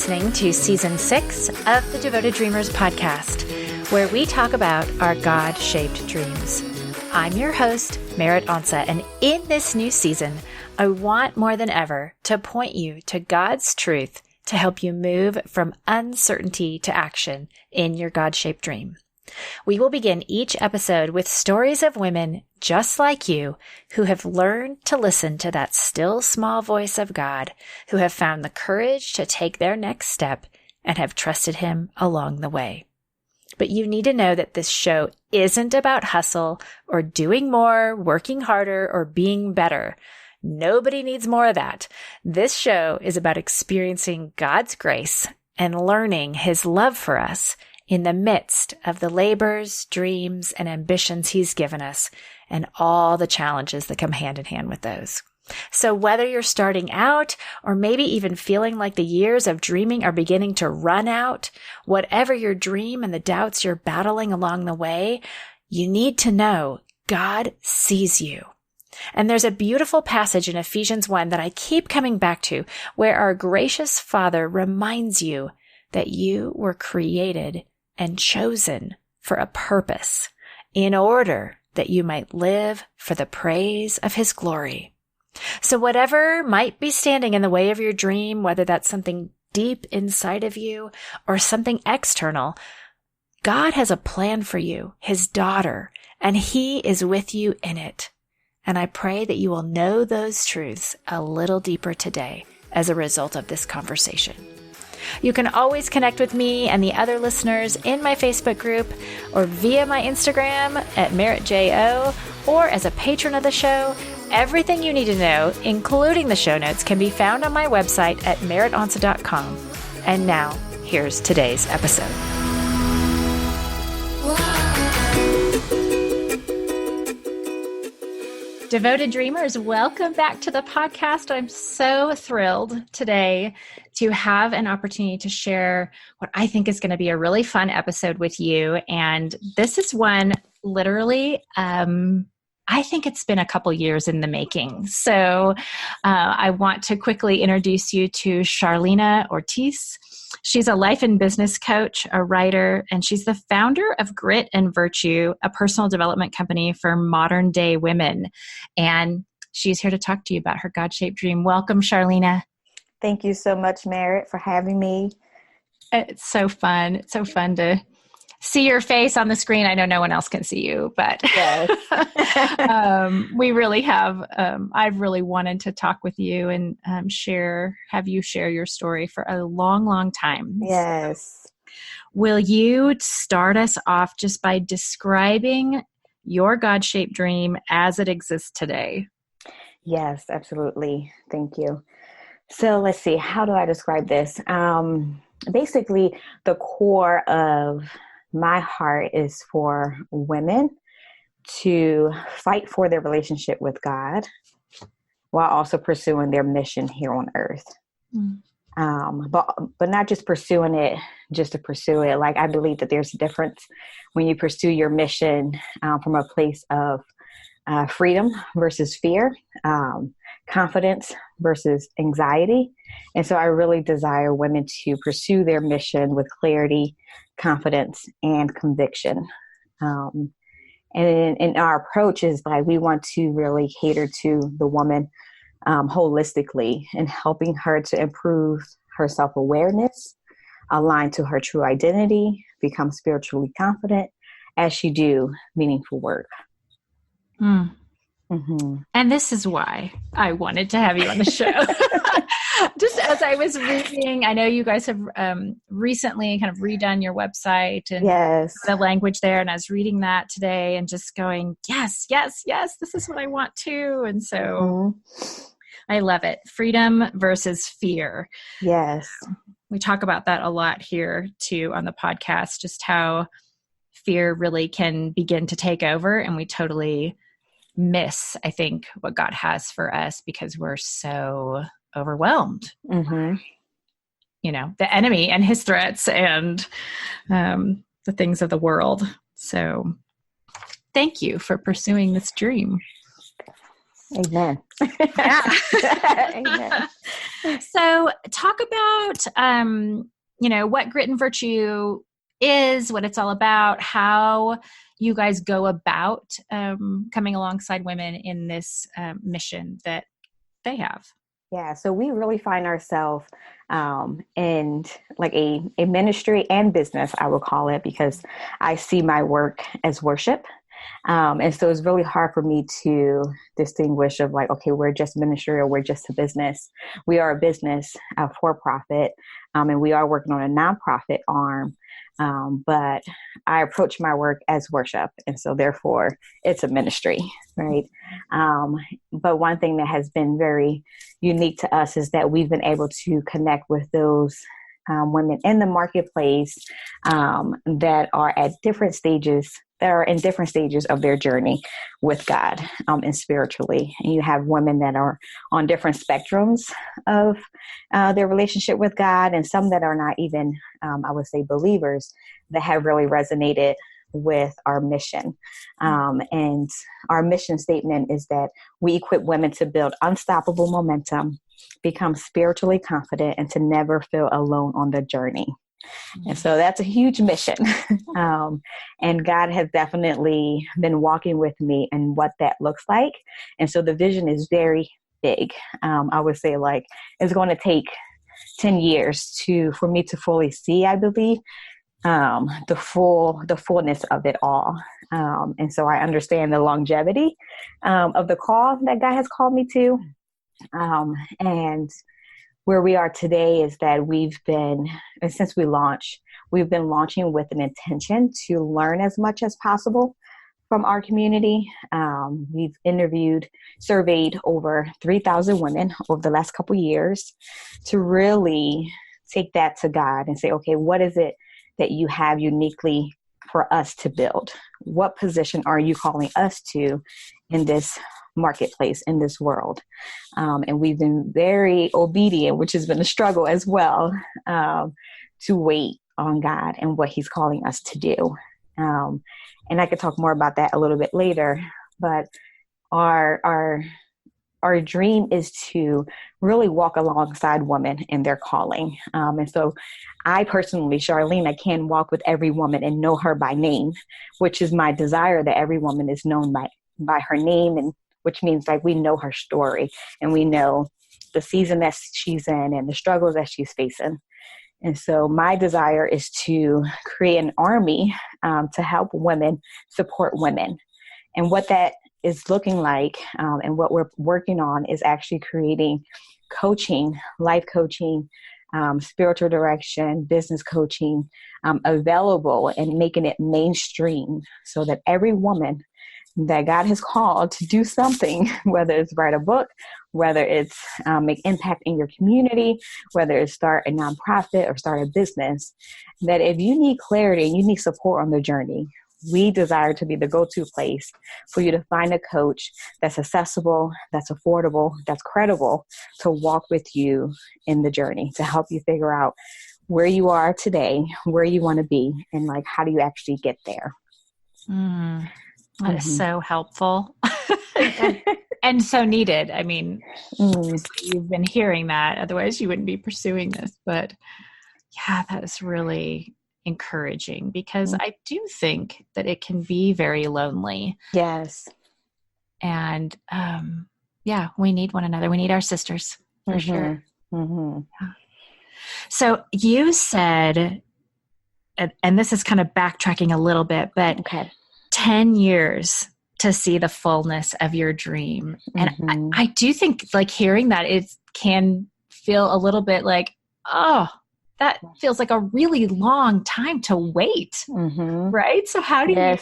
listening to Season 6 of the Devoted Dreamers podcast, where we talk about our God-shaped dreams. I'm your host, Merritt Onsa, and in this new season, I want more than ever to point you to God's truth to help you move from uncertainty to action in your God-shaped dream. We will begin each episode with stories of women just like you who have learned to listen to that still small voice of God, who have found the courage to take their next step and have trusted Him along the way. But you need to know that this show isn't about hustle or doing more, working harder, or being better. Nobody needs more of that. This show is about experiencing God's grace and learning His love for us in the midst of the labors, dreams, and ambitions He's given us, and all the challenges that come hand in hand with those. So whether you're starting out or maybe even feeling like the years of dreaming are beginning to run out, whatever your dream and the doubts you're battling along the way, you need to know God sees you. And there's a beautiful passage in Ephesians 1 that I keep coming back to, where our gracious Father reminds you that you were created and chosen for a purpose in order that you might live for the praise of His glory. So whatever might be standing in the way of your dream, whether that's something deep inside of you or something external, God has a plan for you, His daughter, and He is with you in it. And I pray that you will know those truths a little deeper today as a result of this conversation. You can always connect with me and the other listeners in my Facebook group or via my Instagram at MerrittJO or as a patron of the show. Everything you need to know, including the show notes, can be found on my website at merrittonsa.com. And now, here's today's episode. Devoted Dreamers, welcome back to the podcast. I'm so thrilled today to have an opportunity to share what I think is going to be a really fun episode with you. And this is one literally, I think it's been a couple years in the making. So I want to quickly introduce you to Charlena Ortiz. She's a life and business coach, a writer, and she's the founder of Griten Virtue, a personal development company for modern day women. And she's here to talk to you about her God-shaped dream. Welcome, Charlena. Thank you so much, Merritt, for having me. It's so fun. It's so fun to see your face on the screen. I know no one else can see you, but yes. We really have, I've really wanted to talk with you and have you share your story for a long, long time. Yes. So, will you start us off just by describing your God-shaped dream as it exists today? Yes, absolutely. Thank you. So let's see, how do I describe this? Basically, the core of my heart is for women to fight for their relationship with God while also pursuing their mission here on earth. But not just pursuing it just to pursue it. Like, I believe that there's a difference when you pursue your mission from a place of freedom versus fear, confidence versus anxiety. And so I really desire women to pursue their mission with clarity, confidence, and conviction. And in our approach is like, we want to really cater to the woman holistically and helping her to improve her self-awareness, align to her true identity, become spiritually confident as she do meaningful work. Mm-hmm. And this is why I wanted to have you on the show. Just as I was reading, I know you guys have recently kind of redone your website and yes. the language there. And I was reading that today and just going, yes, this is what I want to. And so I love it. Freedom versus fear. Yes. We talk about that a lot here too on the podcast, just how fear really can begin to take over. And we totally miss, I think, what God has for us because we're so overwhelmed. Mm-hmm. You know, the enemy and his threats and the things of the world. So thank you for pursuing this dream. Amen. Yeah. Amen. So talk about, what Griten Virtue is, what it's all about, how you guys go about coming alongside women in this mission that they have. Yeah, so we really find ourselves in like a ministry and business, I would call it, because I see my work as worship. And so it's really hard for me to distinguish of like, okay, we're just ministry or we're just a business. We are a business for profit, and we are working on a nonprofit arm. But I approach my work as worship. And so therefore it's a ministry, right? But one thing that has been very unique to us is that we've been able to connect with those women in the marketplace that are at different stages, that are in different stages of their journey with God and spiritually. And you have women that are on different spectrums of their relationship with God, and some that are not even, I would say, believers that have really resonated with our mission. And our mission statement is that we equip women to build unstoppable momentum, become spiritually confident, and to never feel alone on the journey. And so that's a huge mission. And God has definitely been walking with me and what that looks like. And so the vision is very big. I would say like it's going to take 10 years for me to fully see, I believe, the fullness of it all. And so I understand the longevity of the call that God has called me to. And where we are today is that since we launched, we've been launching with an intention to learn as much as possible from our community. We've surveyed over 3,000 women over the last couple of years to really take that to God and say, okay, what is it that you have uniquely for us to build? What position are you calling us to in this marketplace, in this world? And we've been very obedient, which has been a struggle as well, to wait on God and what he's calling us to do. And I could talk more about that a little bit later, but our dream is to really walk alongside women in their calling. And so I personally, Charlena, can walk with every woman and know her by name, which is my desire, that every woman is known by her name, and which means like we know her story and we know the season that she's in and the struggles that she's facing. And so my desire is to create an army to help women support women. And what that is looking like and what we're working on is actually creating coaching, life coaching, spiritual direction, business coaching available, and making it mainstream so that every woman that God has called to do something, whether it's write a book, whether it's make impact in your community, whether it's start a nonprofit or start a business, that if you need clarity and you need support on the journey, we desire to be the go-to place for you to find a coach that's accessible, that's affordable, that's credible, to walk with you in the journey, to help you figure out where you are today, where you want to be, and like, how do you actually get there? That is so helpful and so needed. I mean, you've been hearing that. Otherwise, you wouldn't be pursuing this. But yeah, that is really encouraging, because I do think that it can be very lonely. Yes. And we need one another. We need our sisters for sure. Yeah. So you said, and this is kind of backtracking a little bit, but 10 years to see the fullness of your dream. And I do think like hearing that, it can feel a little bit like, oh, that feels like a really long time to wait. Right? So how do you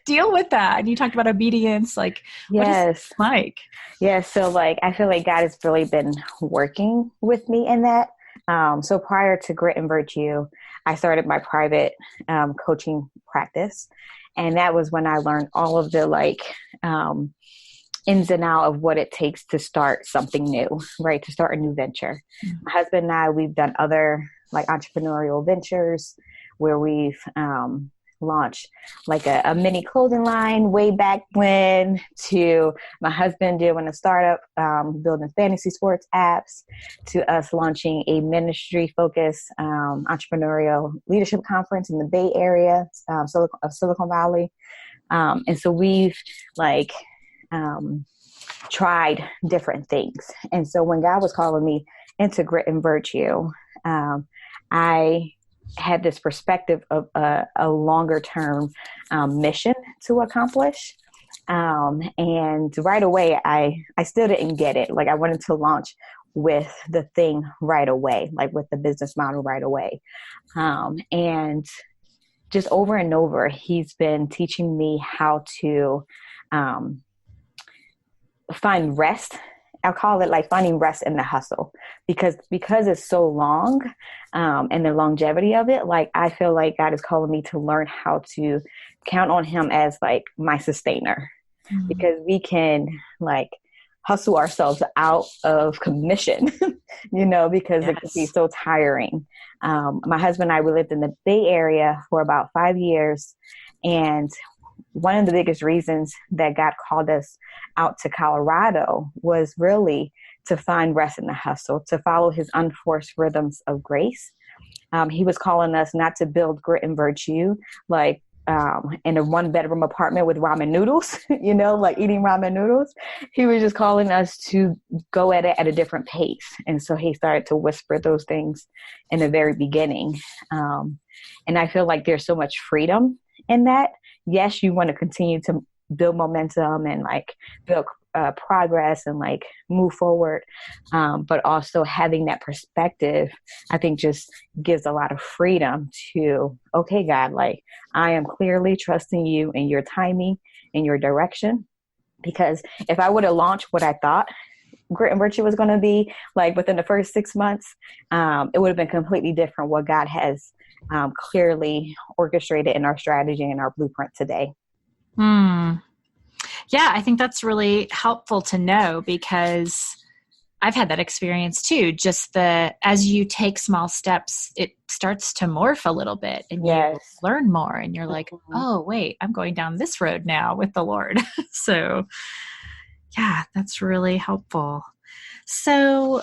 deal with that? And you talked about obedience, like, what is it like? Yes. So like, I feel like God has really been working with me in that. So prior to Griten Virtue, I started my private coaching practice. And that was when I learned all of the ins and outs of what it takes to start something new, right? To start a new venture. My husband and I, we've done other like entrepreneurial ventures where we've launch like a mini clothing line way back when, to my husband doing a startup, building fantasy sports apps, to us launching a ministry focused entrepreneurial leadership conference in the Bay Area of Silicon Valley. And so we've like tried different things. And so when God was calling me into Griten Virtue, I had this perspective of a longer term mission to accomplish. And right away, I still didn't get it. Like I wanted to launch with the thing right away, like with the business model right away. And just over and over, he's been teaching me how to find rest. I'll call it like finding rest in the hustle, because it's so long, and the longevity of it. Like I feel like God is calling me to learn how to count on him as like my sustainer, because we can like hustle ourselves out of commission, because it can be so tiring. My husband and I, we lived in the Bay Area for about 5 years. And one of the biggest reasons that God called us out to Colorado was really to find rest in the hustle, to follow his unforced rhythms of grace. He was calling us not to build Griten Virtue, like in a 1-bedroom apartment with ramen noodles, like eating ramen noodles. He was just calling us to go at it at a different pace. And so he started to whisper those things in the very beginning. And I feel like there's so much freedom in that. Yes, you want to continue to build momentum and like build progress and like move forward. But also having that perspective, I think just gives a lot of freedom to, okay, God, like I am clearly trusting you in your timing and your direction. Because if I would have launched what I thought Griten Virtue was going to be like within the first 6 months, it would have been completely different what God has clearly orchestrated in our strategy and our blueprint today. Yeah, I think that's really helpful to know, because I've had that experience too. Just as you take small steps, it starts to morph a little bit, and you learn more, and you're like, oh, wait, I'm going down this road now with the Lord. So yeah, that's really helpful. So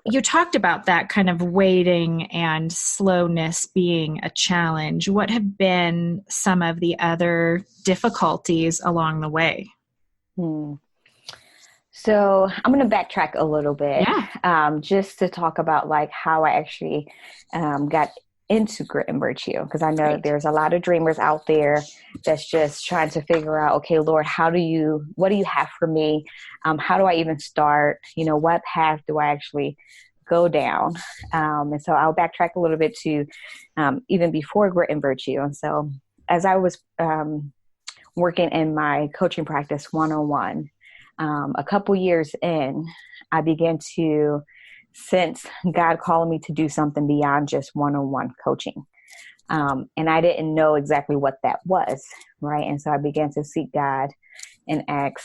you talked about that kind of waiting and slowness being a challenge. What have been some of the other difficulties along the way? So I'm going to backtrack a little bit, just to talk about like how I actually got into Griten Virtue, because I know there's a lot of dreamers out there that's just trying to figure out, okay, Lord, what do you have for me? How do I even start? What path do I actually go down? And so I'll backtrack a little bit to even before Griten Virtue. And so as I was working in my coaching practice one-on-one, a couple years in, I began to sense God calling me to do something beyond just one-on-one coaching. And I didn't know exactly what that was, right? And so I began to seek God and ask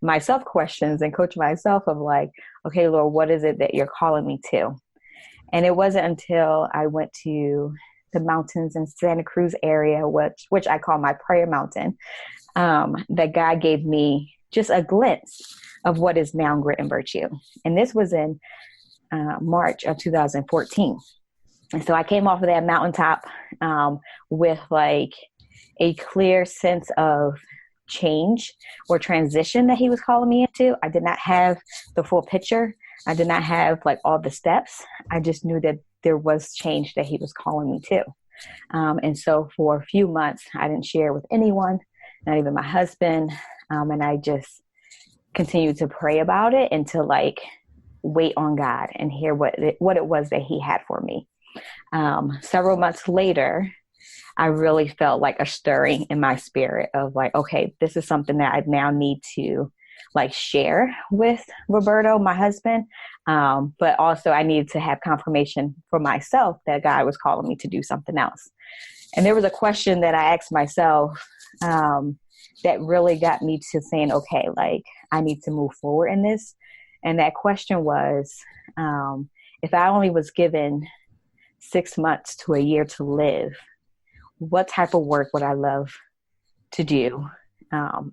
myself questions and coach myself of like, okay, Lord, what is it that you're calling me to? And it wasn't until I went to the mountains in Santa Cruz area, which I call my prayer mountain, that God gave me just a glimpse of what is now Griten Virtue. And this was in March of 2014. And so I came off of that mountaintop with like a clear sense of change or transition that he was calling me into. I did not have the full picture. I did not have like all the steps. I just knew that there was change that he was calling me to. And so for a few months, I didn't share with anyone, not even my husband. And I just continued to pray about it and to like wait on God and hear what it was that he had for me. Several months later, I really felt like a stirring in my spirit of like, okay, this is something that I now need to like share with Roberto, my husband. But also I needed to have confirmation for myself that God was calling me to do something else. And there was a question that I asked myself that really got me to saying, okay, like I need to move forward in this. And that question was, if I only was given 6 months to a year to live, what type of work would I love to do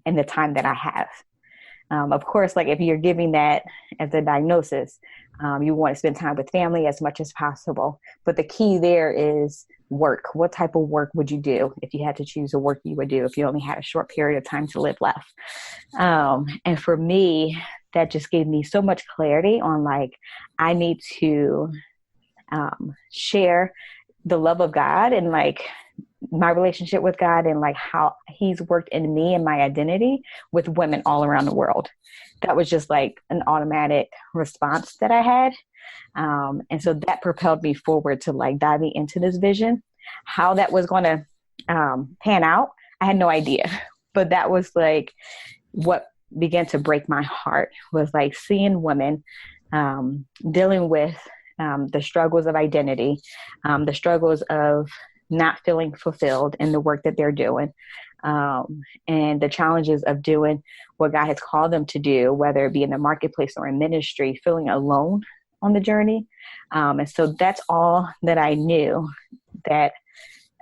in the time that I have? Of course, like if you're giving that as a diagnosis, you want to spend time with family as much as possible. But the key there is work. What type of work would you do if you had to choose a work you would do if you only had a short period of time to live left? And for me, that just gave me so much clarity on like, I need to share the love of God and like my relationship with God and like how he's worked in me and my identity with women all around the world. That was just like an automatic response that I had. And so that propelled me forward to like diving into this vision. How that was going to pan out, I had no idea. But that was like what began to break my heart, was like seeing women dealing with the struggles of identity, the struggles of not feeling fulfilled in the work that they're doing, and the challenges of doing what God has called them to do, whether it be in the marketplace or in ministry, feeling alone on the journey. And so that's all that I knew, that,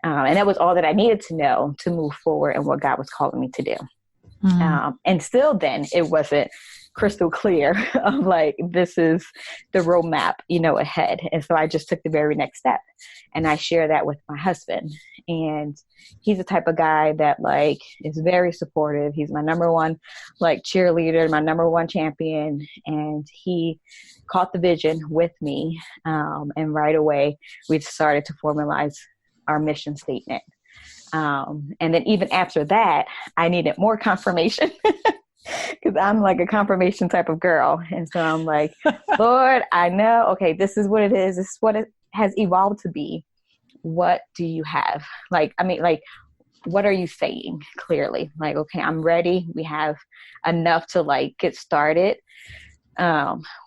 and that was all that I needed to know to move forward in what God was calling me to do. And still then it wasn't crystal clear of like, this is the roadmap, ahead. And so I just took the very next step and I share that with my husband. And he's the type of guy that like is very supportive. He's my number one like cheerleader, my number one champion. And he caught the vision with me. And right away we started to formalize our mission statement. And then even after that, I needed more confirmation because I'm like a confirmation type of girl. And so I'm like, Lord, I know, okay, this is what it is. This is what it has evolved to be. What do you have? Like, what are you saying clearly? Like, okay, I'm ready. We have enough to like get started.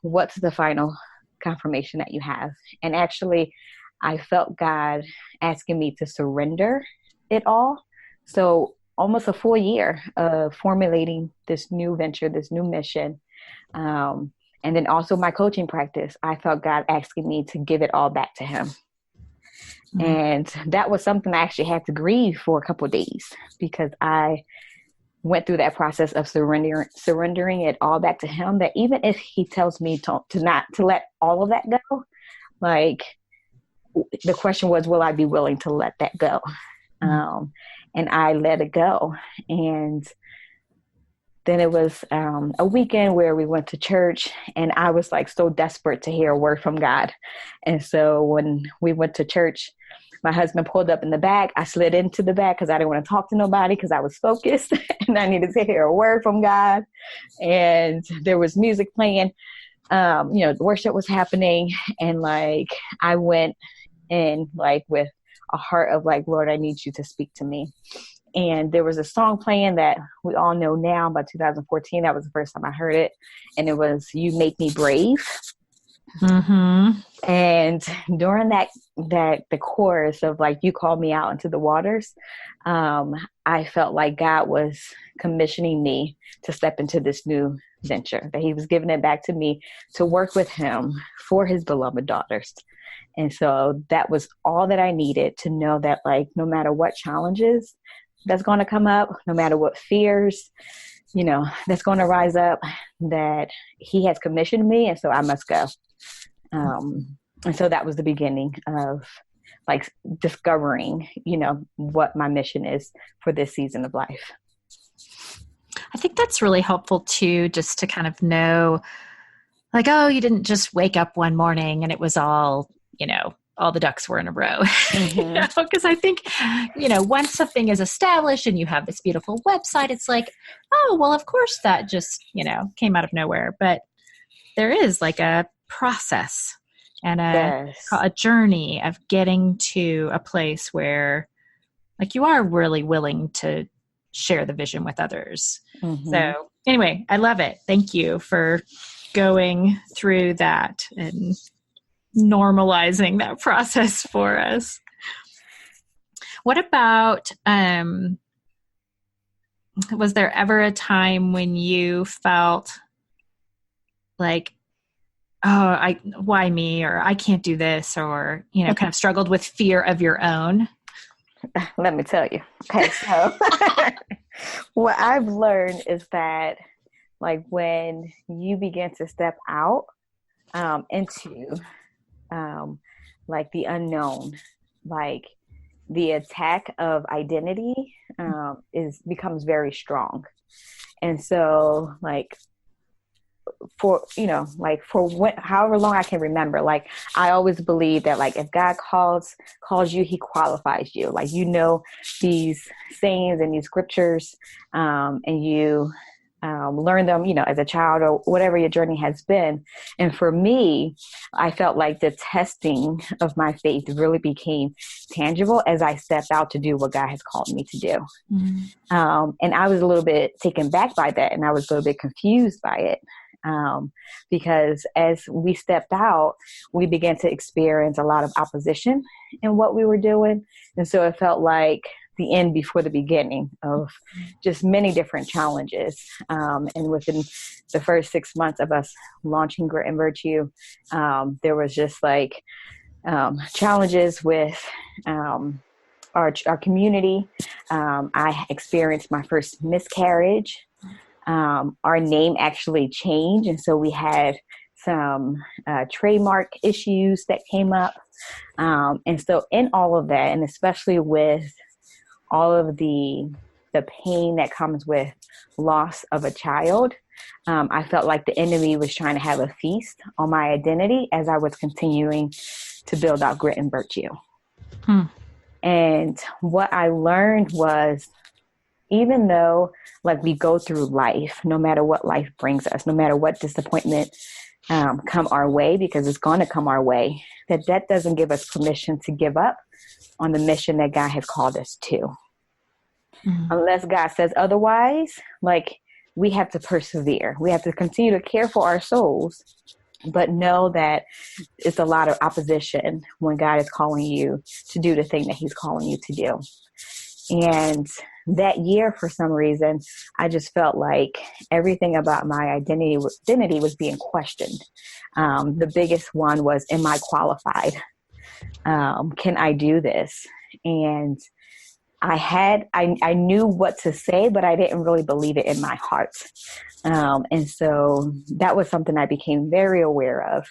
What's the final confirmation that you have? And actually, I felt God asking me to surrender it all. So almost a full year of formulating this new venture, this new mission. And then also my coaching practice, I felt God asking me to give it all back to him. Mm-hmm. And that was something I actually had to grieve for a couple of days, because I went through that process of surrendering it all back to him, that even if he tells me to let all of that go, like the question was, will I be willing to let that go? And I let it go. And then it was a weekend where we went to church, and I was like so desperate to hear a word from God. And so when we went to church, my husband pulled up in the back. I slid into the back because I didn't want to talk to nobody because I was focused and I needed to hear a word from God. And there was music playing, the worship was happening. And like, I went in like with a heart of like, Lord, I need you to speak to me. And there was a song playing that we all know now, by 2014. That was the first time I heard it. And it was You Make Me Brave. Mm-hmm. And during the chorus of like, you called me out into the waters, I felt like God was commissioning me to step into this new venture, that he was giving it back to me to work with him for his beloved daughters. And so that was all that I needed to know, that like, no matter what challenges that's going to come up, no matter what fears, that's going to rise up, that he has commissioned me. And so I must go. And so that was the beginning of like discovering, what my mission is for this season of life. I think that's really helpful too, just to kind of know like, oh, you didn't just wake up one morning and it was all, all the ducks were in a row. Mm-hmm. Because I think, once something is established and you have this beautiful website, it's like, oh, well, of course that just, came out of nowhere. But there is like a process and a journey of getting to a place where like you are really willing to share the vision with others. Mm-hmm. So anyway, I love it. Thank you for going through that and normalizing that process for us. What about, was there ever a time when you felt like, oh, why me? Or I can't do this, or, kind of struggled with fear of your own? let me tell you. Okay, so what I've learned is that like when you begin to step out into like the unknown, like the attack of identity becomes very strong. And so like for however long I can remember, like I always believe that like if God calls you, he qualifies you. Like, these sayings and these scriptures, and you learn them, as a child or whatever your journey has been. And for me, I felt like the testing of my faith really became tangible as I stepped out to do what God has called me to do. Mm-hmm. And I was a little bit taken back by that, and I was a little bit confused by it. Because as we stepped out, we began to experience a lot of opposition in what we were doing. And so it felt like the end before the beginning of just many different challenges. And within the first 6 months of us launching Griten Virtue, there was just like challenges with our community. I experienced my first miscarriage. Our name actually changed. And so we had some trademark issues that came up. And so in all of that, and especially with all of the pain that comes with loss of a child, I felt like the enemy was trying to have a feast on my identity as I was continuing to build out Griten Virtue. And what I learned was, even though like we go through life, no matter what life brings us, no matter what disappointment come our way, because it's going to come our way, that doesn't give us permission to give up on the mission that God has called us to. Mm-hmm. Unless God says otherwise, like we have to persevere. We have to continue to care for our souls, but know that it's a lot of opposition when God is calling you to do the thing that he's calling you to do. And that year, for some reason, I just felt like everything about my identity was being questioned. The biggest one was, am I qualified? Can I do this? And I knew what to say, but I didn't really believe it in my heart. And so that was something I became very aware of.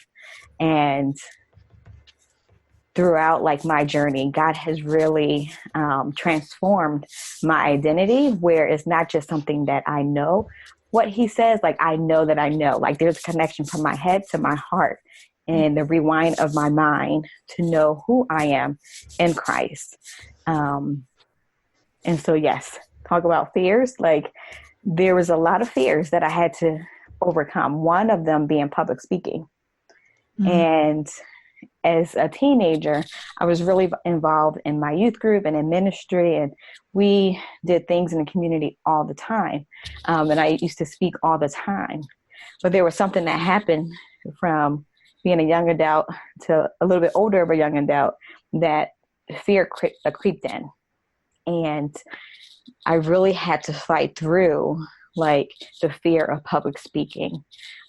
And throughout like my journey, God has really transformed my identity, where it's not just something that I know what he says, like I know that I know, like there's a connection from my head to my heart and the rewind of my mind to know who I am in Christ. And so, yes, talk about fears. Like there was a lot of fears that I had to overcome. One of them being public speaking. Mm-hmm. And as a teenager, I was really involved in my youth group and in ministry, and we did things in the community all the time. And I used to speak all the time. But there was something that happened from being a young adult to a little bit older of a young adult that fear creeped in. And I really had to fight through like the fear of public speaking,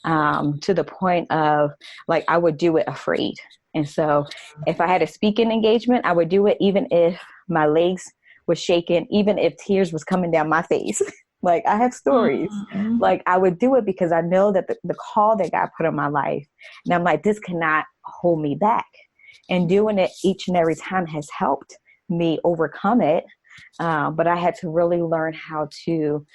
to the point of like I would do it afraid. And so if I had a speaking engagement, I would do it even if my legs were shaking, even if tears was coming down my face. Like I have stories. Mm-hmm. Like I would do it because I know that the call that God put in my life, and I'm like, this cannot hold me back. And doing it each and every time has helped me overcome it. But I had to really learn how to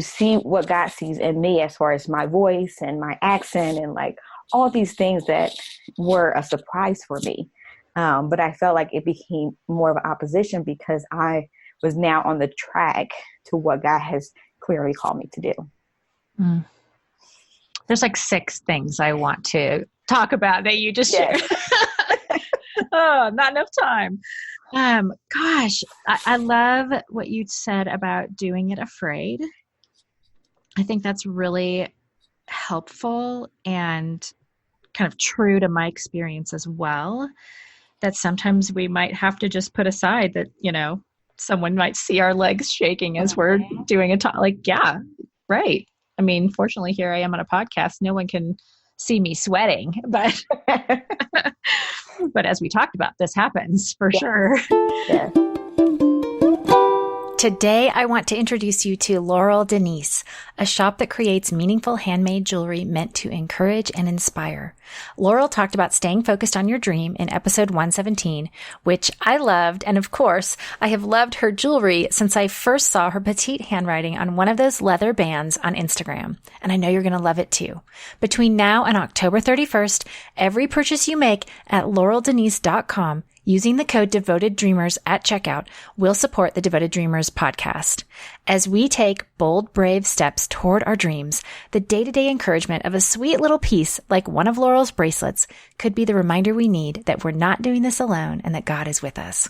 see what God sees in me as far as my voice and my accent and like all these things that were a surprise for me. But I felt like it became more of an opposition because I was now on the track to what God has clearly called me to do. Mm. There's like 6 things I want to talk about that you just shared. Oh, not enough time. Gosh, I love what you said about doing it afraid. I think that's really helpful and kind of true to my experience as well, that sometimes we might have to just put aside that, someone might see our legs shaking as we're doing a talk. Like, yeah, right. I mean, fortunately here I am on a podcast. No one can see me sweating, but but as we talked about, this happens for sure. Yeah. Today, I want to introduce you to Laurel Denise, a shop that creates meaningful handmade jewelry meant to encourage and inspire. Laurel talked about staying focused on your dream in episode 117, which I loved. And of course, I have loved her jewelry since I first saw her petite handwriting on one of those leather bands on Instagram. And I know you're going to love it too. Between now and October 31st, every purchase you make at laureldenise.com using the code Devoted Dreamers at checkout will support the Devoted Dreamers podcast. As we take bold, brave steps toward our dreams, the day-to-day encouragement of a sweet little piece like one of Laurel's bracelets could be the reminder we need that we're not doing this alone and that God is with us.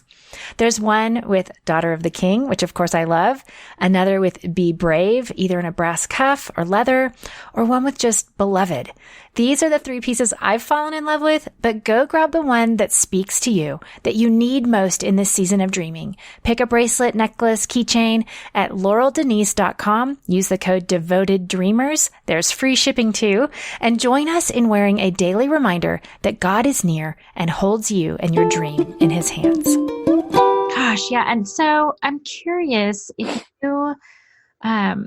There's one with Daughter of the King, which of course I love, another with Be Brave, either in a brass cuff or leather, or one with just Beloved. These are the three pieces I've fallen in love with, but go grab the one that speaks to you, that you need most in this season of dreaming. Pick a bracelet, necklace, keychain at laureldenise.com. Use the code Devoted Dreamers. There's free shipping too. And join us in wearing a daily reminder that God is near and holds you and your dream in his hands. Gosh, yeah. And so I'm curious if you,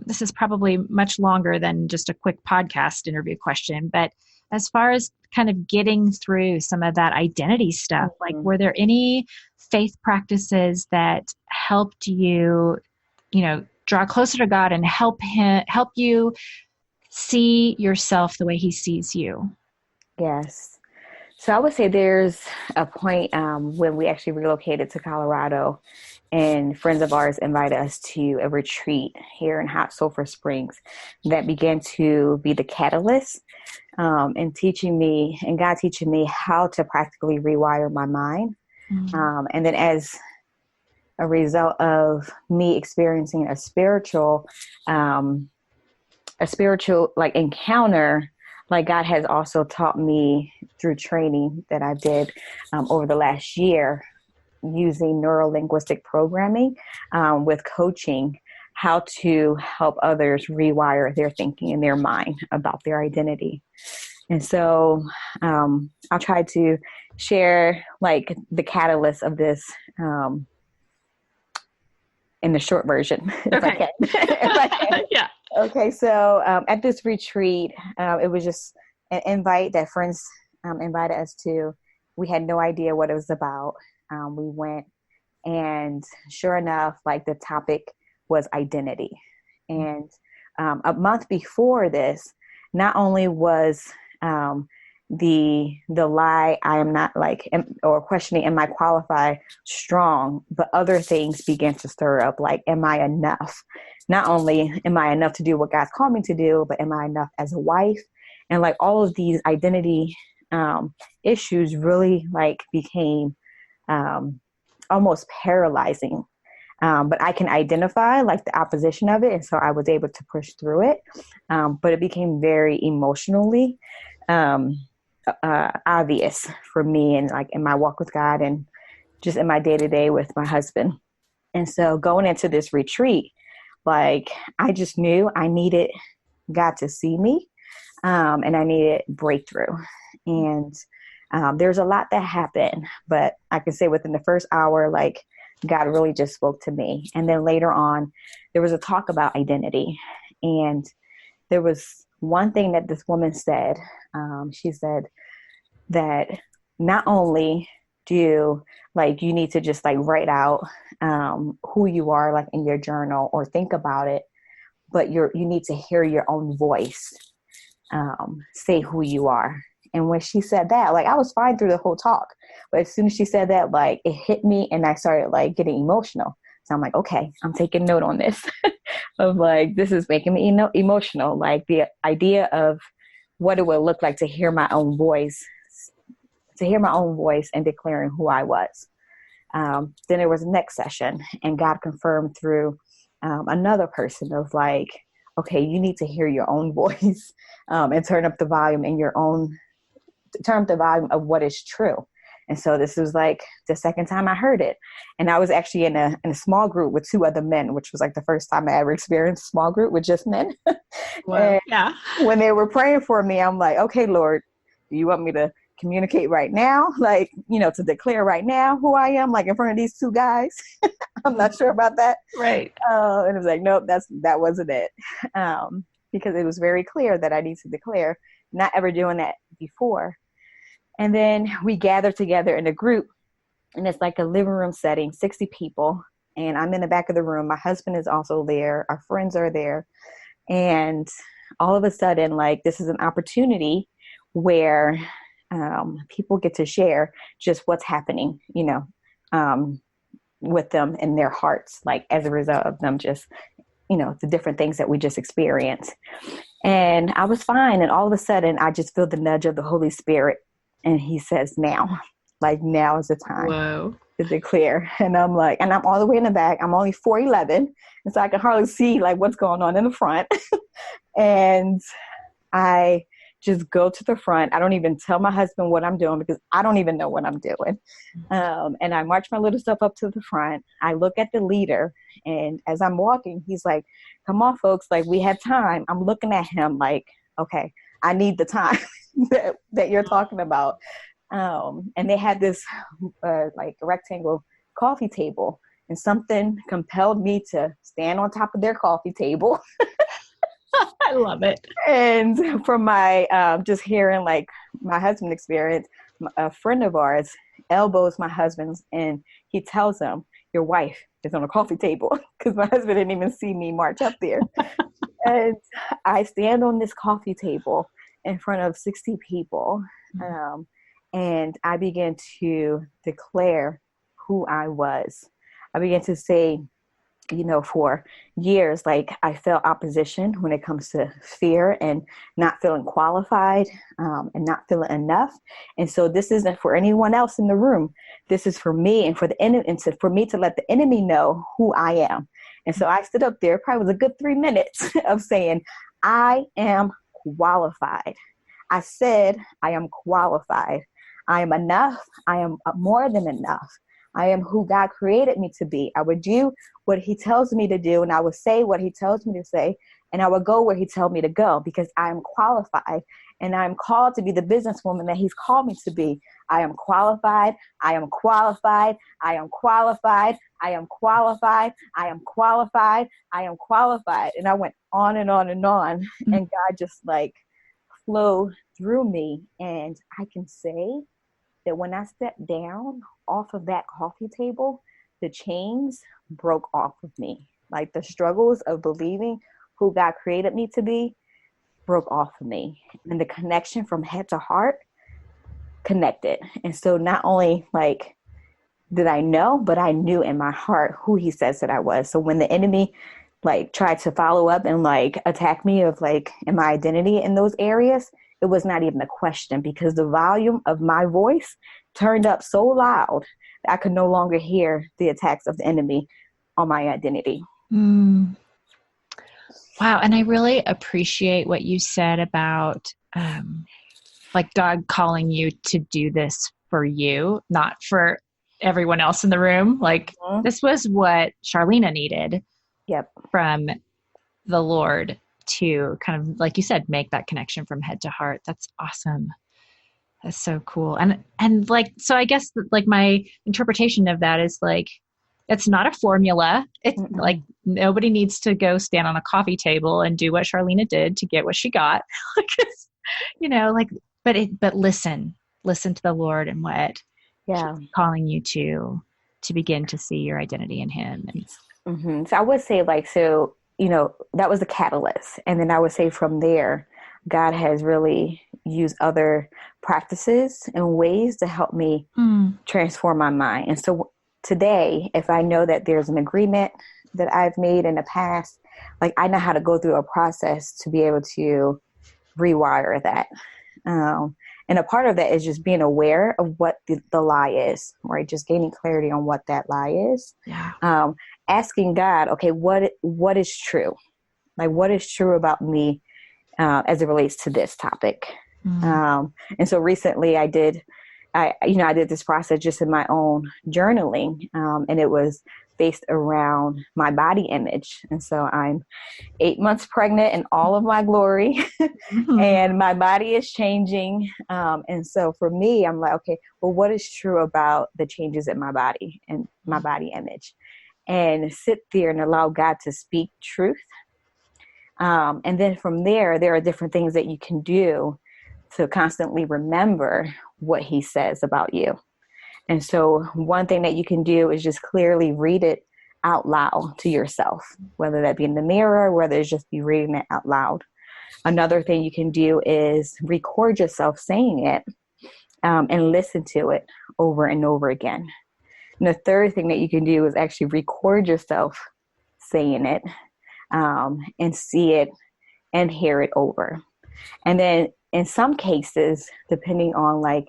this is probably much longer than just a quick podcast interview question, but as far as kind of getting through some of that identity stuff, like were there any faith practices that helped you, draw closer to God and help you see yourself the way he sees you? Yes. So I would say there's a point when we actually relocated to Colorado, and friends of ours invited us to a retreat here in Hot Sulphur Springs that began to be the catalyst in teaching me, and God teaching me how to practically rewire my mind. Mm-hmm. And then as a result of me experiencing a spiritual like encounter, like God has also taught me through training that I did over the last year using neuro-linguistic programming with coaching, how to help others rewire their thinking in their mind about their identity. And so I'll try to share like the catalyst of this in the short version, if I can. If I can. Yeah. Okay, so at this retreat, it was just an invite that friends invited us to. We had no idea what it was about. We went, and sure enough, like the topic was identity. And a month before this, not only was the lie, I am not like, or questioning, am I qualified, strong, but other things began to stir up, like, am I enough? Not only am I enough to do what God's called me to do, but am I enough as a wife? And like all of these identity issues really like became almost paralyzing. But I can identify like the opposition of it. And so I was able to push through it. But it became very emotionally obvious for me, and like in my walk with God and just in my day-to-day with my husband. And so going into this retreat, like I just knew I needed God to see me, and I needed breakthrough. And there's a lot that happened, but I can say within the first hour, like God really just spoke to me. And then later on, there was a talk about identity. And there was one thing that this woman said. She said that not only do like you need to just like write out who you are like in your journal or think about it, but you need to hear your own voice say who you are. And when she said that, like I was fine through the whole talk, but as soon as she said that, like it hit me and I started like getting emotional. So I'm like, okay, I'm taking note on this of like, this is making me emotional. Like the idea of what it would look like to hear my own voice, and declaring who I was. Then there was the next session, and God confirmed through another person of like, okay, you need to hear your own voice and turn up the volume of what is true. And so this was like the second time I heard it. And I was actually in a small group with two other men, which was like the first time I ever experienced a small group with just men. Wow. Yeah. When they were praying for me, I'm like, okay, Lord, do you want me to communicate right now, like, to declare right now who I am, like in front of these two guys. I'm not sure about that. Right. And it was like, nope, that wasn't it. Because it was very clear that I need to declare, not ever doing that before. And then we gathered together in a group, and it's like a living room setting, 60 people. And I'm in the back of the room. My husband is also there. Our friends are there. And all of a sudden, like, this is an opportunity where people get to share just what's happening, with them in their hearts, like as a result of them just, the different things that we just experienced. And I was fine. And all of a sudden, I just feel the nudge of the Holy Spirit. And he says, now is the time. Whoa. To declare. And I'm like, and I'm all the way in the back. I'm only 4'11", and so I can hardly see like what's going on in the front. And I just go to the front. I don't even tell my husband what I'm doing because I don't even know what I'm doing. And I march my little stuff up to the front. I look at the leader, and as I'm walking, he's like, come on, folks, like, we have time. I'm looking at him like, okay, I need the time that you're talking about. And they had this like rectangle coffee table, and something compelled me to stand on top of their coffee table. I love it. And from my just hearing like my husband experience, a friend of ours elbows my husband, and he tells him, your wife is on a coffee table, because my husband didn't even see me march up there. And I stand on this coffee table in front of 60 people. And I began to declare who I was. I began to say, for years, like, I felt opposition when it comes to fear and not feeling qualified and not feeling enough. And so this isn't for anyone else in the room. This is for me and for the enemy, and for me to let the enemy know who I am. And so I stood up there, probably was a good 3 minutes of saying, I am qualified. I said, I am qualified. I am enough. I am more than enough. I am who God created me to be. I would do what he tells me to do, and I would say what he tells me to say, and I would go where he tells me to go, because I am qualified, and I am called to be the businesswoman that he's called me to be. I am qualified. I am qualified. I am qualified. I am qualified. I am qualified. I am qualified. And I went on and on and on, and God just like flowed through me. And I can say that when I stepped down off of that coffee table, the chains broke off of me. Like, the struggles of believing who God created me to be broke off of me. And the connection from head to heart connected. And so not only like did I know, but I knew in my heart who he says that I was. So when the enemy like tried to follow up and like attack me of like in my identity in those areas, it was not even a question, because the volume of my voice turned up so loud that I could no longer hear the attacks of the enemy on my identity. Wow. And I really appreciate what you said about like God calling you to do this for you, not for everyone else in the room. Like, this was what Charlena needed from the Lord to kind of, like you said, make that connection from head to heart. That's awesome. That's so cool. And like, so I guess like my interpretation of that is like, it's not a formula. It's like, nobody needs to go stand on a coffee table and do what Charlena did to get what she got. Like, but listen to the Lord and what he's calling you to begin to see your identity in him. And So I would say like, that was the catalyst. And then I would say from there, God has really used other practices and ways to help me transform my mind. And so today, if I know that there's an agreement that I've made in the past, like, I know how to go through a process to be able to rewire that. And a part of that is just being aware of what the lie is, right? Just gaining clarity on what that lie is. Yeah. Asking God, okay, what is true? Like, what is true about me as it relates to this topic? And so recently I did this process just in my own journaling. And it was based around my body image. And so I'm 8 months pregnant in all of my glory and my body is changing. And so for me, I'm like, okay, well, what is true about the changes in my body and my body image? And sit there and allow God to speak truth. And then from there are different things that you can do to constantly remember what he says about you. And so one thing that you can do is just clearly read it out loud to yourself, whether that be in the mirror, whether it's just be reading it out loud. Another thing you can do is record yourself saying it and listen to it over and over again. And the third thing that you can do is actually record yourself saying it and see it and hear it over. And then in some cases, depending on like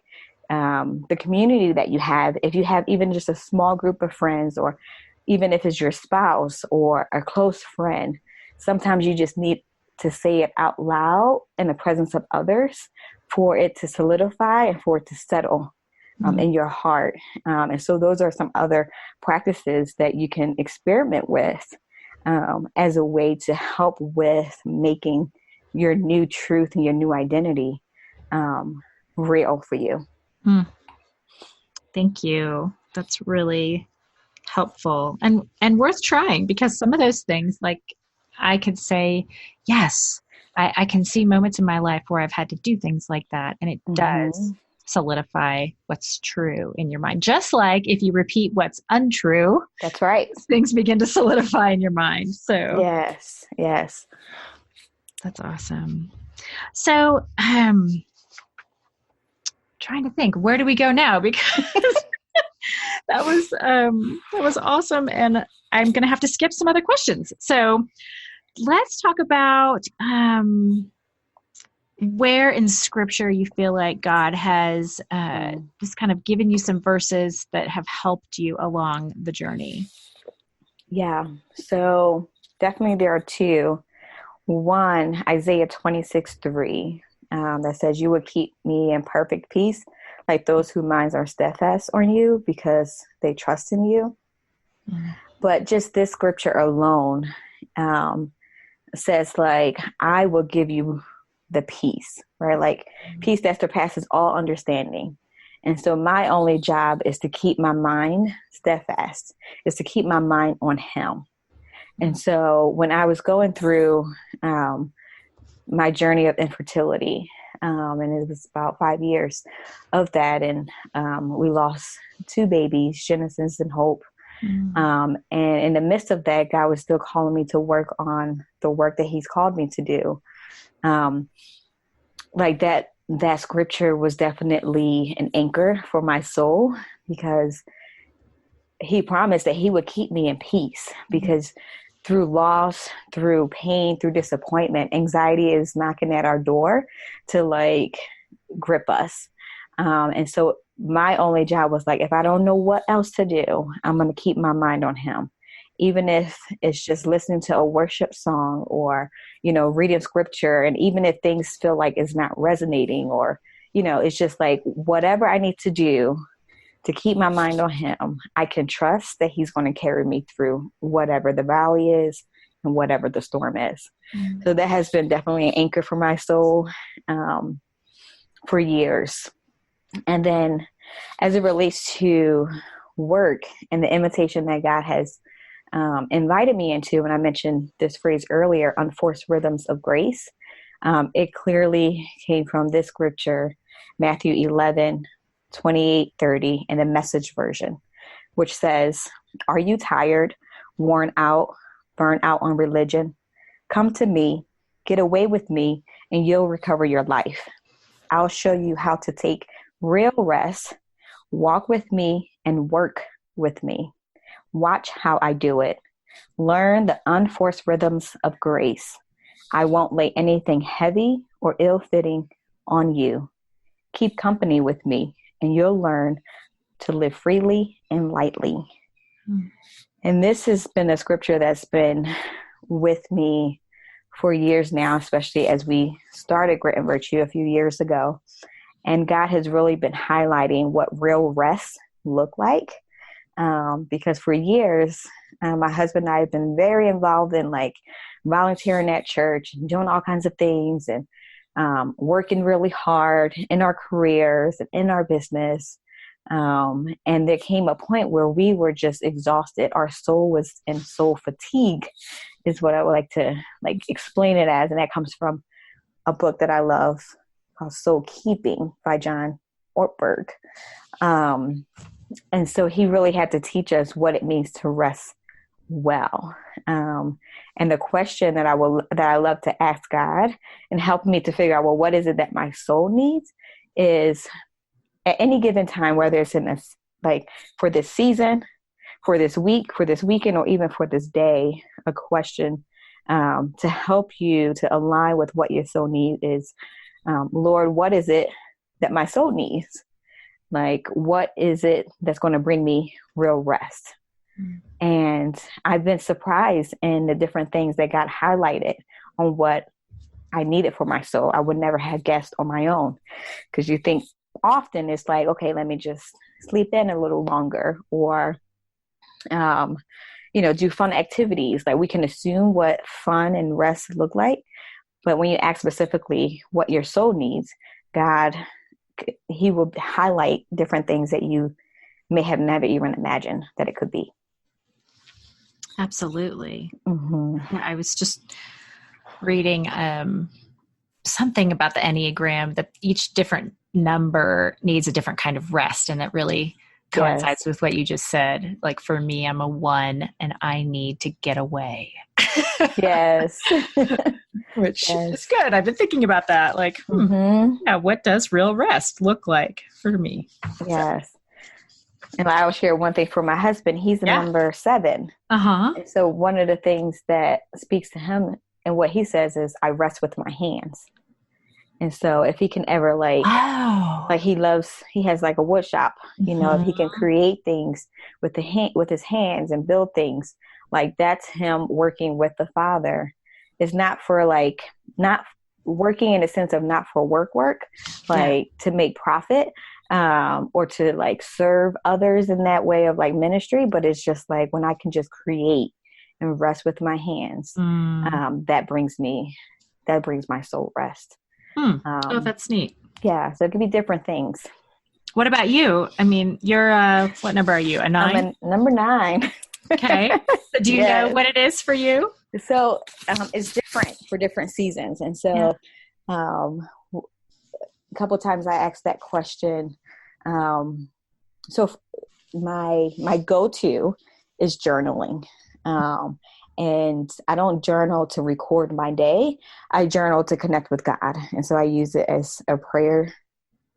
the community that you have, if you have even just a small group of friends, or even if it's your spouse or a close friend, sometimes you just need to say it out loud in the presence of others for it to solidify and for it to settle in your heart. And so those are some other practices that you can experiment with as a way to help with making your new truth and your new identity real for you. Thank you. That's really helpful and worth trying, because some of those things, like I could say, yes, I can see moments in my life where I've had to do things like that. And it does solidify what's true in your mind. Just like if you repeat what's untrue, that's right, things begin to solidify in your mind. So yes. That's awesome. So, trying to think, where do we go now? Because that was awesome. And I'm going to have to skip some other questions. So let's talk about, where in scripture you feel like God has just kind of given you some verses that have helped you along the journey. Yeah. So definitely there are two. One, Isaiah 26:3, that says, you will keep me in perfect peace, like those whose minds are steadfast on you because they trust in you. But just this scripture alone says, like, I will give you the peace, right? Like peace that surpasses all understanding. And so my only job is to keep my mind steadfast, is to keep my mind on him. And so when I was going through my journey of infertility, and it was about 5 years of that, and we lost 2 babies, Genesis and Hope. And in the midst of that, God was still calling me to work on the work that he's called me to do. Like that scripture was definitely an anchor for my soul, because he promised that he would keep me in peace, because through loss, through pain, through disappointment, anxiety is knocking at our door to like grip us. And so my only job was like, if I don't know what else to do, I'm going to keep my mind on him. Even if it's just listening to a worship song or, reading scripture. And even if things feel like it's not resonating, or, it's just like whatever I need to do to keep my mind on him, I can trust that he's going to carry me through whatever the valley is and whatever the storm is. So that has been definitely an anchor for my soul for years. And then as it relates to work and the invitation that God has invited me into, and I mentioned this phrase earlier, unforced rhythms of grace, it clearly came from this scripture, Matthew 11:28-30 in the Message version, which says, are you tired, worn out, burned out on religion? Come to me, get away with me, and you'll recover your life. I'll show you how to take real rest, walk with me, and work with me. Watch how I do it. Learn the unforced rhythms of grace. I won't lay anything heavy or ill-fitting on you. Keep company with me, and you'll learn to live freely and lightly. And this has been a scripture that's been with me for years now, especially as we started Griten Virtue a few years ago. And God has really been highlighting what real rest look like. because for years, my husband and I have been very involved in like volunteering at church and doing all kinds of things and working really hard in our careers and in our business. And there came a point where we were just exhausted. Our soul was in soul fatigue is what I would like to like explain it as. And that comes from a book that I love called Soul Keeping by John Ortberg. And so he really had to teach us what it means to rest well. And the question that I love to ask God and help me to figure out, well, what is it that my soul needs is at any given time, whether it's in this, like for this season, for this week, for this weekend, or even for this day, a question to help you to align with what your soul needs is, Lord, what is it that my soul needs? Like, what is it that's going to bring me real rest? And I've been surprised in the different things that got highlighted on what I needed for my soul. I would never have guessed on my own, because you think often it's like, okay, let me just sleep in a little longer, or, do fun activities. Like we can assume what fun and rest look like. But when you ask specifically what your soul needs, God, he will highlight different things that you may have never even imagined that it could be. Absolutely. Mm-hmm. I was just reading something about the Enneagram, that each different number needs a different kind of rest. And that really coincides with what you just said. Like for me, I'm a 1 and I need to get away. Yes. Which is good. I've been thinking about that. Like, what does real rest look like for me? Yes. And I'll share one thing for my husband. He's a number 7. And so one of the things that speaks to him and what he says is, I rest with my hands. And so if he can ever like he has like a wood shop, if he can create things with his hands and build things, like that's him working with the Father. It's not for like, not working in a sense of not for work, like to make profit, or to like serve others in that way of like ministry. But it's just like when I can just create and rest with my hands, that brings my soul rest. That's neat. Yeah. So it can be different things. What about you? I mean, you're what number are you? A 9? I'm a number 9. Okay. So do you know what it is for you? So it's different for different seasons. And so a couple of times I asked that question. So my go-to is journaling. And I don't journal to record my day. I journal to connect with God. And so I use it as a prayer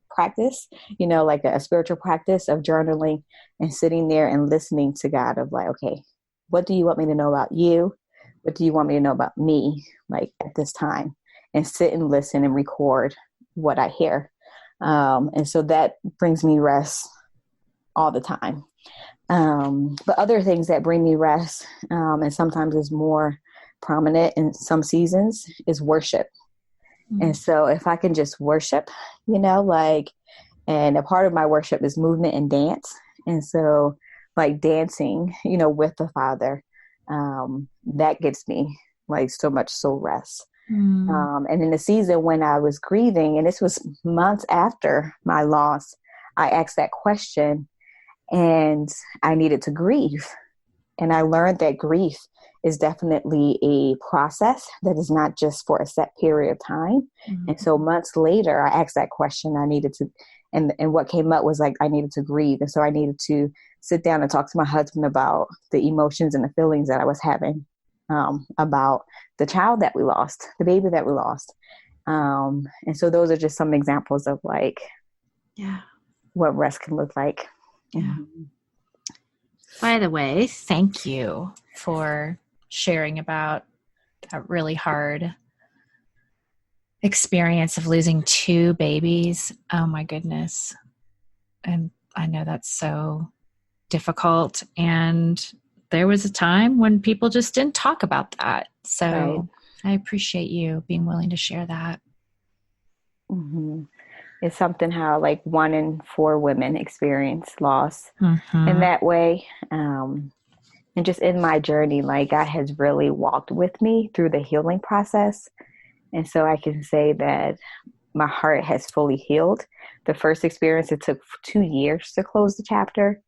practice, like a spiritual practice of journaling and sitting there and listening to God of like, okay, what do you want me to know about you? What do you want me to know about me? Like at this time, and sit and listen and record what I hear. And so that brings me rest all the time. But other things that bring me rest, and sometimes is more prominent in some seasons, is worship. And so if I can just worship, and a part of my worship is movement and dance. And so like dancing, with the Father, that gets me like so much soul rest. And in the season when I was grieving, and this was months after my loss, I asked that question. And I needed to grieve. And I learned that grief is definitely a process that is not just for a set period of time. And so months later, I asked that question. I needed to, and what came up was like, I needed to grieve. And so I needed to sit down and talk to my husband about the emotions and the feelings that I was having, about the child that we lost, the baby that we lost. And so those are just some examples of like, what rest can look like. Yeah. By the way, thank you for sharing about that really hard experience of losing 2 babies. Oh my goodness. And I know that's so difficult. And there was a time when people just didn't talk about that. So I appreciate you being willing to share that. It's something how like 1 in 4 women experience loss in Mm-hmm. that way. And just in my journey, like God has really walked with me through the healing process. And so I can say that my heart has fully healed. The first experience, it took 2 years to close the chapter.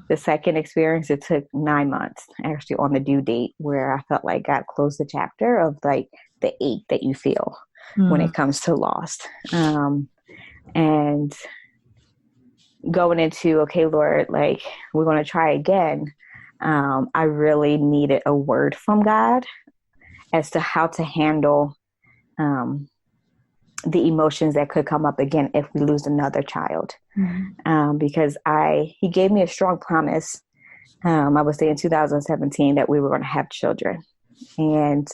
The second experience, it took 9 months, actually on the due date, where I felt like God closed the chapter of like the ache that you feel when it comes to loss. And going into, okay, Lord, like we're going to try again. I really needed a word from God as to how to handle the emotions that could come up again if we lose another child. Because he gave me a strong promise. I would say in 2017 that we were going to have children. And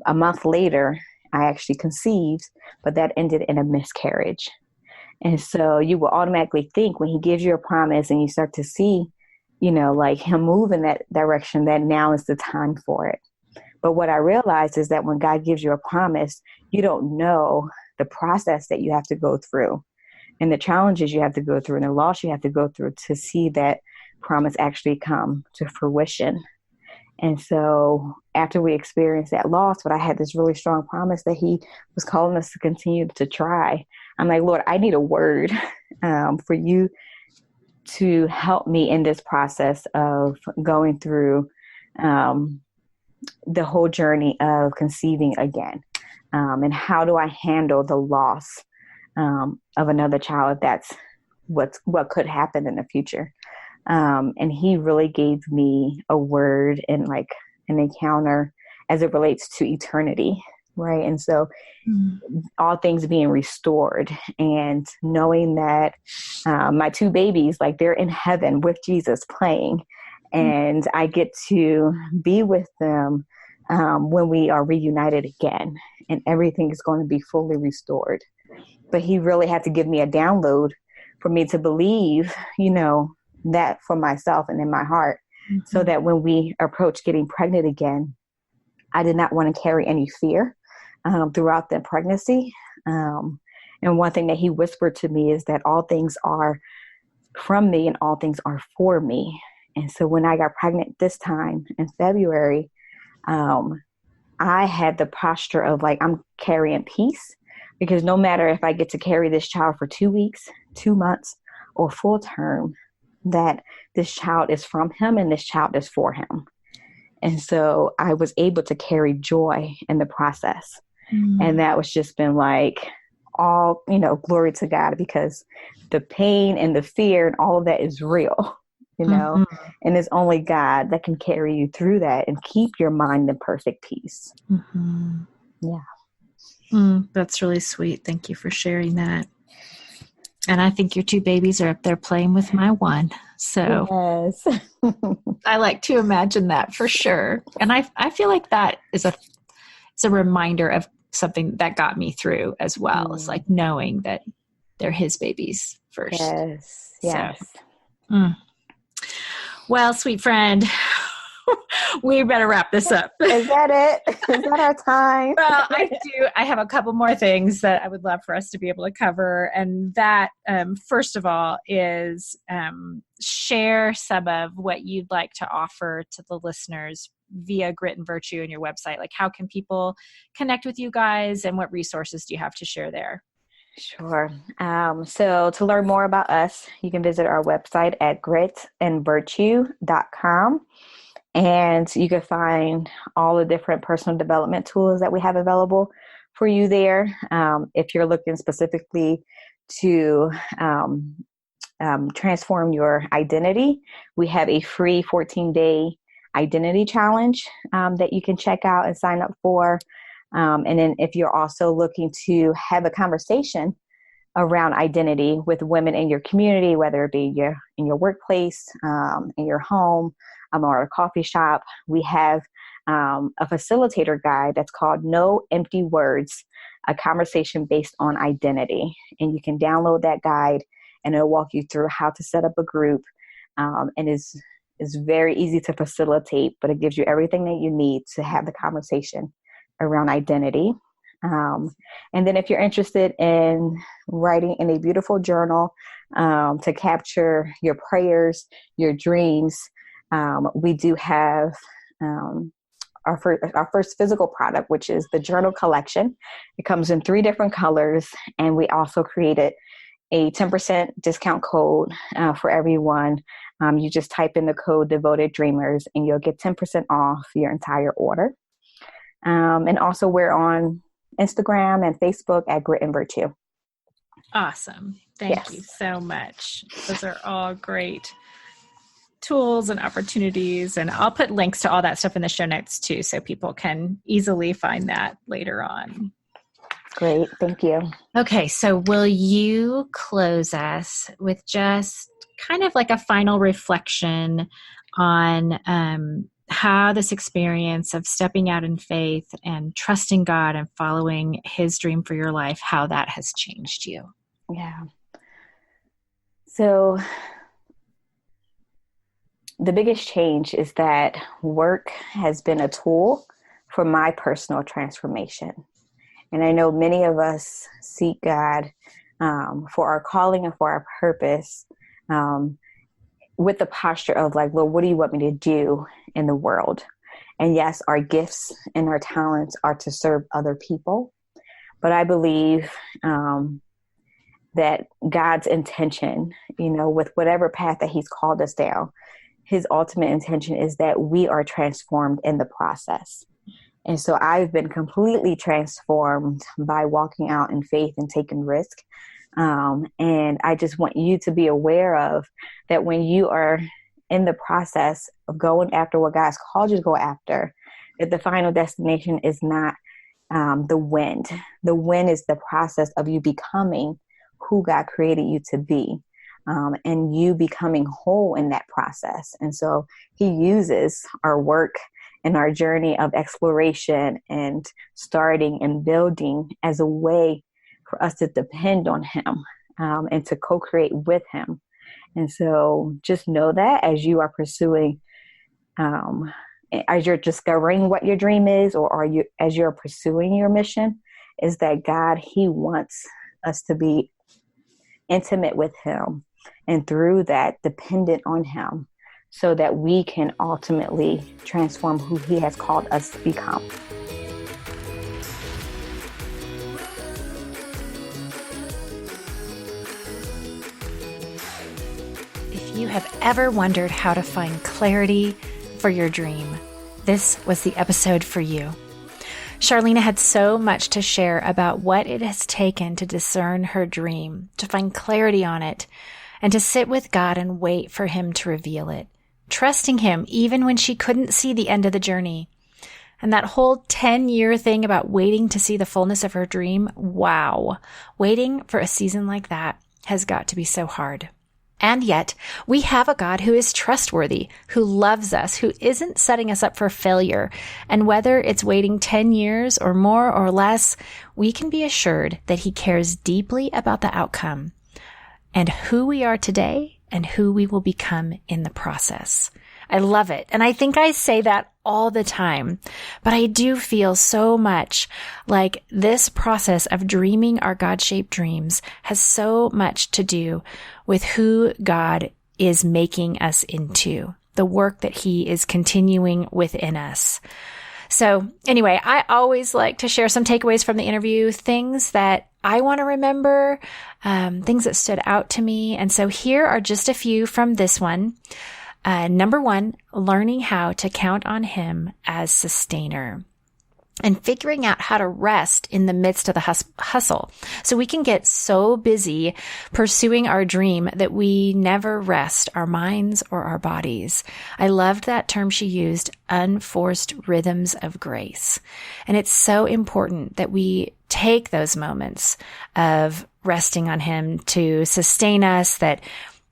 a month later, I actually conceived, but that ended in a miscarriage. And so you will automatically think when he gives you a promise and you start to see, like him move in that direction, that now is the time for it. But what I realized is that when God gives you a promise, you don't know the process that you have to go through and the challenges you have to go through and the loss you have to go through to see that promise actually come to fruition. And so after we experienced that loss, but I had this really strong promise that he was calling us to continue to try. I'm like, Lord, I need a word for you to help me in this process of going through the whole journey of conceiving again. And how do I handle the loss of another child? That's what could happen in the future. And he really gave me a word and like an encounter as it relates to eternity. Right. And so all things being restored and knowing that my 2 babies, like they're in heaven with Jesus playing, and I get to be with them when we are reunited again, and everything is going to be fully restored. But he really had to give me a download for me to believe, that for myself and in my heart, so that when we approach getting pregnant again, I did not want to carry any fear throughout the pregnancy. And one thing that he whispered to me is that all things are from me and all things are for me. And so when I got pregnant this time in February, I had the posture of like, I'm carrying peace, because no matter if I get to carry this child for 2 weeks, 2 months, or full term, that this child is from him and this child is for him. And so I was able to carry joy in the process. And that was just been like all, glory to God, because the pain and the fear and all of that is real, and it's only God that can carry you through that and keep your mind in perfect peace. Yeah. That's really sweet. Thank you for sharing that. And I think your 2 babies are up there playing with my 1. So Yes. I like to imagine that for sure. And I feel like that is it's a reminder of something that got me through as well. It's like knowing that they're his babies first. Yes. So, well, sweet friend, we better wrap this up. Is that it? Is that our time? Well, I have a couple more things that I would love for us to be able to cover. And that, first of all, is share some of what you'd like to offer to the listeners via Griten Virtue and your website. Like, how can people connect with you guys, and what resources do you have to share there? Sure. So to learn more about us, you can visit our website at gritenvirtue.com. And you can find all the different personal development tools that we have available for you there. If you're looking specifically to transform your identity, we have a free 14-day identity challenge that you can check out and sign up for. And then if you're also looking to have a conversation around identity with women in your community, whether it be in your workplace, in your home, or a coffee shop, we have a facilitator guide that's called No Empty Words, a conversation based on identity. And you can download that guide, and it'll walk you through how to set up a group. And is very easy to facilitate, but it gives you everything that you need to have the conversation around identity. And then if you're interested in writing in a beautiful journal to capture your prayers, your dreams, we do have our first physical product, which is the journal collection. It comes in 3 different colors, and we also created a 10% discount code for everyone. You just type in the code Devoted Dreamers, and you'll get 10% off your entire order. And also we're on Instagram and Facebook at Griten Virtue. Awesome. Thank you so much. Those are all great tools and opportunities. And I'll put links to all that stuff in the show notes too, so people can easily find that later on. Great. Thank you. Okay. So will you close us with just kind of like a final reflection on how this experience of stepping out in faith and trusting God and following His dream for your life, how that has changed you? Yeah. So the biggest change is that work has been a tool for my personal transformation. And I know many of us seek God for our calling and for our purpose with the posture of like, Lord, what do you want me to do in the world? And yes, our gifts and our talents are to serve other people. But I believe that God's intention, with whatever path that He's called us down, His ultimate intention is that we are transformed in the process. And so I've been completely transformed by walking out in faith and taking risk. And I just want you to be aware of that when you are in the process of going after what God's called you to go after, that the final destination is not the wind. The wind is the process of you becoming who God created you to be, and you becoming whole in that process. And so He uses our work and our journey of exploration and starting and building as a way for us to depend on Him and to co-create with Him. And so just know that as you are pursuing, as you're discovering what your dream is, or as you're pursuing your mission, is that God, He wants us to be intimate with Him, and through that dependent on Him, so that we can ultimately transform who He has called us to become. If you have ever wondered how to find clarity for your dream, this was the episode for you. Charlena had so much to share about what it has taken to discern her dream, to find clarity on it, and to sit with God and wait for Him to reveal it, trusting Him even when she couldn't see the end of the journey. And that whole 10-year thing about waiting to see the fullness of her dream, wow, waiting for a season like that has got to be so hard. And yet, we have a God who is trustworthy, who loves us, who isn't setting us up for failure. And whether it's waiting 10 years or more or less, we can be assured that He cares deeply about the outcome and who we are today and who we will become in the process. I love it. And I think I say that all the time, but I do feel so much like this process of dreaming our God-shaped dreams has so much to do with who God is making us into, the work that He is continuing within us. So anyway, I always like to share some takeaways from the interview, things that I want to remember, things that stood out to me. And so here are just a few from this one. Number 1, learning how to count on Him as sustainer, and figuring out how to rest in the midst of the hustle. So we can get so busy pursuing our dream that we never rest our minds or our bodies. I loved that term she used, unforced rhythms of grace. And it's so important that we take those moments of resting on Him to sustain us, that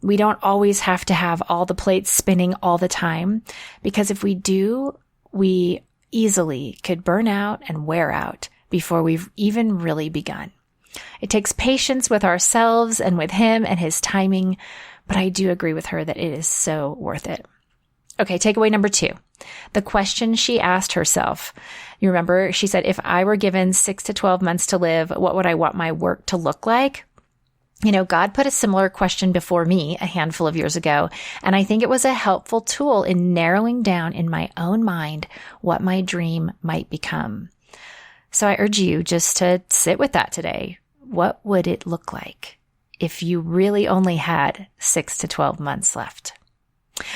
we don't always have to have all the plates spinning all the time, because if we do, we easily could burn out and wear out before we've even really begun. It takes patience with ourselves and with Him and His timing, but I do agree with her that it is so worth it. Okay, takeaway number 2. The question she asked herself. You remember, she said, if I were given 6 to 12 months to live, what would I want my work to look like? You know, God put a similar question before me a handful of years ago, and I think it was a helpful tool in narrowing down in my own mind what my dream might become. So I urge you just to sit with that today. What would it look like if you really only had 6 to 12 months left?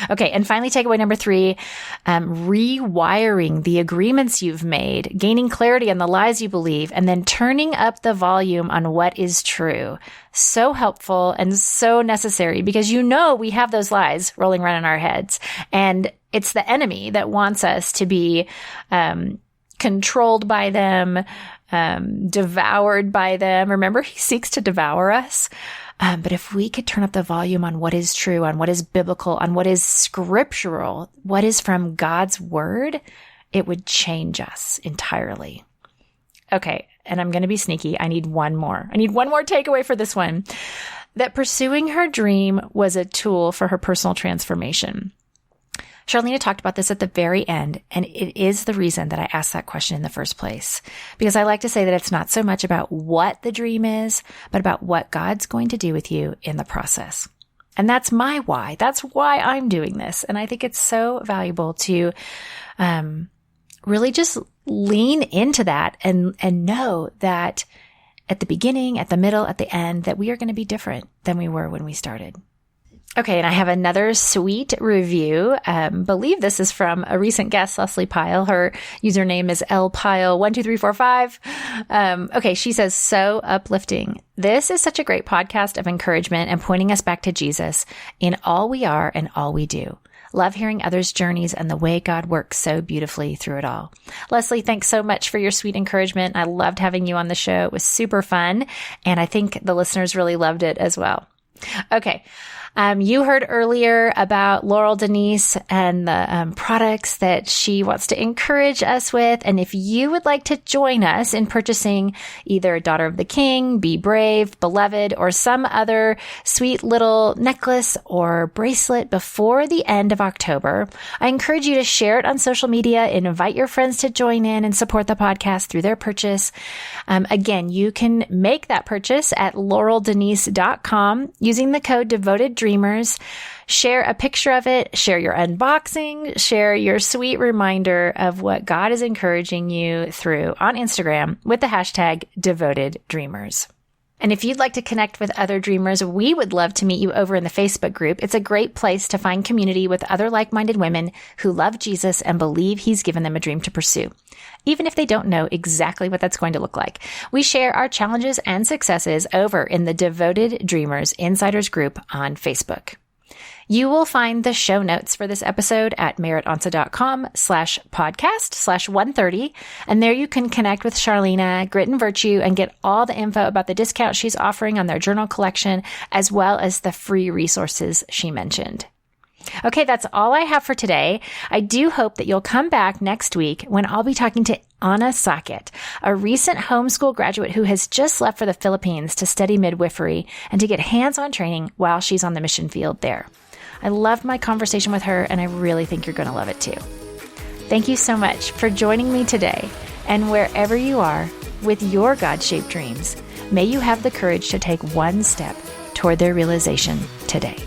Okay, and finally, takeaway number 3, rewiring the agreements you've made, gaining clarity on the lies you believe, and then turning up the volume on what is true. So helpful and so necessary because we have those lies rolling around in our heads, and it's the enemy that wants us to be controlled by them, devoured by them. Remember, he seeks to devour us. But if we could turn up the volume on what is true, on what is biblical, on what is scriptural, what is from God's word, it would change us entirely. Okay, and I'm going to be sneaky. I need one more takeaway for this one. That pursuing her dream was a tool for her personal transformation. Charlena talked about this at the very end, and it is the reason that I asked that question in the first place. Because I like to say that it's not so much about what the dream is, but about what God's going to do with you in the process. And that's my why. That's why I'm doing this. And I think it's so valuable to really just lean into that and know that at the beginning, at the middle, at the end, that we are going to be different than we were when we started. Okay, and I have another sweet review. Believe this is from a recent guest, Leslie Pyle. Her username is lpyle12345. Okay, she says, so uplifting. This is such a great podcast of encouragement and pointing us back to Jesus in all we are and all we do. Love hearing others' journeys and the way God works so beautifully through it all. Leslie, thanks so much for your sweet encouragement. I loved having you on the show. It was super fun, and I think the listeners really loved it as well. Okay. You heard earlier about Laurel, Denise, and the products that she wants to encourage us with. And if you would like to join us in purchasing either Daughter of the King, Be Brave, Beloved, or some other sweet little necklace or bracelet before the end of October, I encourage you to share it on social media and invite your friends to join in and support the podcast through their purchase. Again, you can make that purchase at laureldenise.com using the code DevotedDreamers. Share a picture of it, share your unboxing, share your sweet reminder of what God is encouraging you through on Instagram with the hashtag DevotedDreamers. And if you'd like to connect with other dreamers, we would love to meet you over in the Facebook group. It's a great place to find community with other like-minded women who love Jesus and believe he's given them a dream to pursue, even if they don't know exactly what that's going to look like. We share our challenges and successes over in the Devoted Dreamers Insiders group on Facebook. You will find the show notes for this episode at meritonsa.com/podcast/130. And there you can connect with Charlena, Griten Virtue, and get all the info about the discount she's offering on their journal collection, as well as the free resources she mentioned. Okay, that's all I have for today. I do hope that you'll come back next week when I'll be talking to Anna Sackett, a recent homeschool graduate who has just left for the Philippines to study midwifery and to get hands-on training while she's on the mission field there. I loved my conversation with her, and I really think you're going to love it too. Thank you so much for joining me today. And wherever you are with your God-shaped dreams, may you have the courage to take one step toward their realization today.